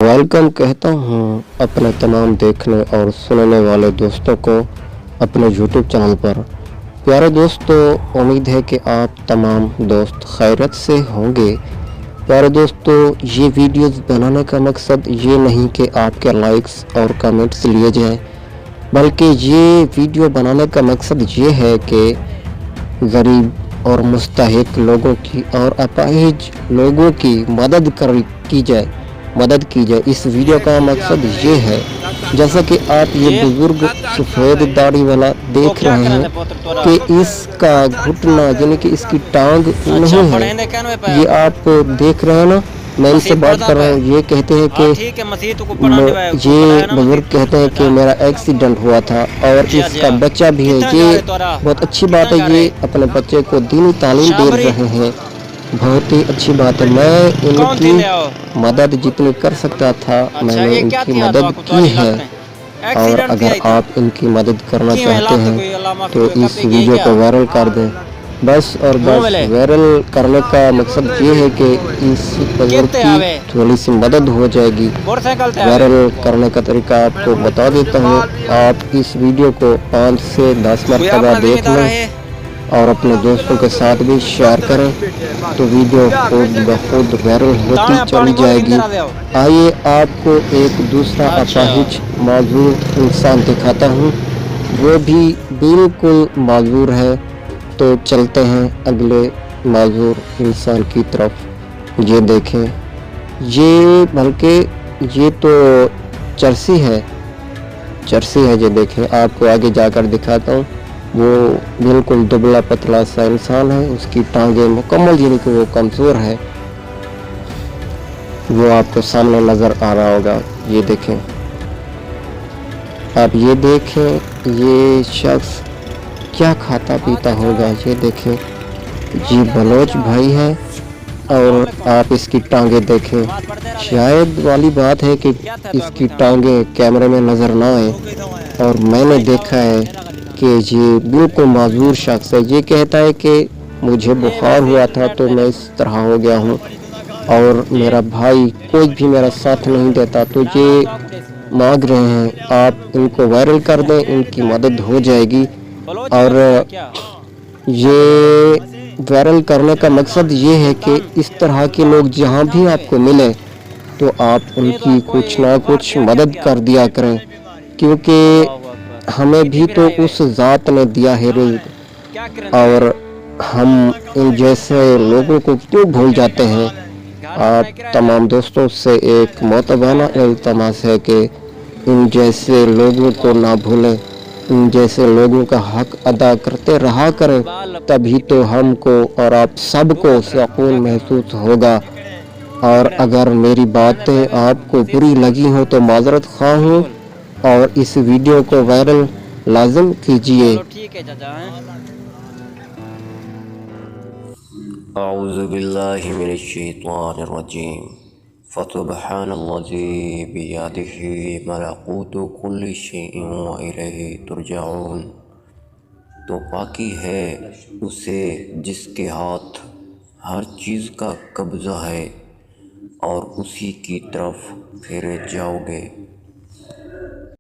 Welcome कहता हूँ अपने तमाम देखने और सुनने वाले दोस्तों को अपने YouTube चैनल पर। प्यारे दोस्तों, उम्मीद है कि आप तमाम दोस्त खैरियत से होंगे। प्यारे दोस्तों, ये वीडियोस बनाने का मकसद ये नहीं कि आपके लाइक्स और कमेंट्स लिए जाएं, बल्कि ये वीडियो बनाने का मकसद ये है कि गरीब और मुस्तहिक लोगों की और अपाहिज लोगों की मदद की जाए। इस वीडियो का मकसद ये है, जैसा कि आप ये बुजुर्ग सफ़ेद दाढ़ी वाला देख रहे हैं कि इसका घुटना यानी कि इसकी टांग नहीं है। ये आप देख रहे हैं ना, मैं इनसे बात कर रहा हूँ। ये कहते हैं कि ये बुजुर्ग कहते हैं कि मेरा एक्सीडेंट हुआ था और इसका बच्चा भी है। ये बहुत अच्छी बात है, ये अपने बच्चे को दीनी तालीम दे रहे हैं, बहुत ही अच्छी बात है। मैं इनकी मदद जितनी कर सकता था मैंने इनकी मदद की है, और अगर आप इनकी मदद करना चाहते हैं तो इस वीडियो को वायरल कर दें। बस और बस वायरल करने का मकसद ये है कि इस बुजुर्ग की थोड़ी सी मदद हो जाएगी। वायरल करने का तरीका आपको बता देता हूँ। आप इस वीडियो को 5 से 10 मरतबा देख लें और अपने दोस्तों के साथ भी शेयर करें, तो वीडियो खुद ब खुद वायरल होती चली जाएगी। आइए आपको एक दूसरा अपाहिज माजूर इंसान दिखाता हूँ, वो भी बिल्कुल माजूर है। तो चलते हैं अगले माजूर इंसान की तरफ। ये देखें, ये बल्कि ये तो चर्सी है। ये देखें, आपको आगे जाकर दिखाता हूँ। वो बिल्कुल दुबला पतला सा इंसान है, उसकी टांगें मुकम्मल यानी कि वो कमज़ोर है। वो आपको सामने नज़र आ रहा होगा। ये देखें, आप ये देखें, ये शख्स क्या खाता पीता होगा। ये देखें, जी बलोच भाई है, और आप इसकी टांगें देखें। शायद वाली बात है कि इसकी टांगें कैमरे में नज़र ना आए, और मैंने देखा है कि ये बिल्कुल माजूर शख्स है। ये कहता है कि मुझे बुखार हुआ था तो मैं इस तरह हो गया हूँ, और मेरा भाई कोई भी मेरा साथ नहीं देता। तो ये मांग रहे हैं आप इनको वायरल कर दें, इनकी मदद हो जाएगी। और ये वायरल करने का मकसद ये है कि इस तरह के लोग जहाँ भी आपको मिले तो आप उनकी कुछ ना कुछ मदद कर दिया करें, क्योंकि हमें भी तो उस ज़ात ने दिया है रिज़्क़, और हम इन जैसे लोगों को क्यों भूल जाते हैं। आप तमाम दोस्तों से एक मोतबाना इल्तमास है कि इन जैसे लोगों को ना भूलें, इन जैसे लोगों का हक अदा करते रहा करें, तभी तो हमको और आप सबको सुकून महसूस होगा। और अगर मेरी बातें आपको बुरी लगी हो तो माजरत ख्वाह हूँ, और इस वीडियो को वायरल लाजिम कीजिए। अऊज़ु बिल्लाहि मिनश शैतानिर रजीम। फ़सुब्हानल्लज़ी बियदिही मलकूतु कुल्लि शैइन व इलैहि तुरजऊन। तो पाकी है उसे जिसके हाथ हर चीज़ का कब्ज़ा है, और उसी की तरफ फेरे जाओगे।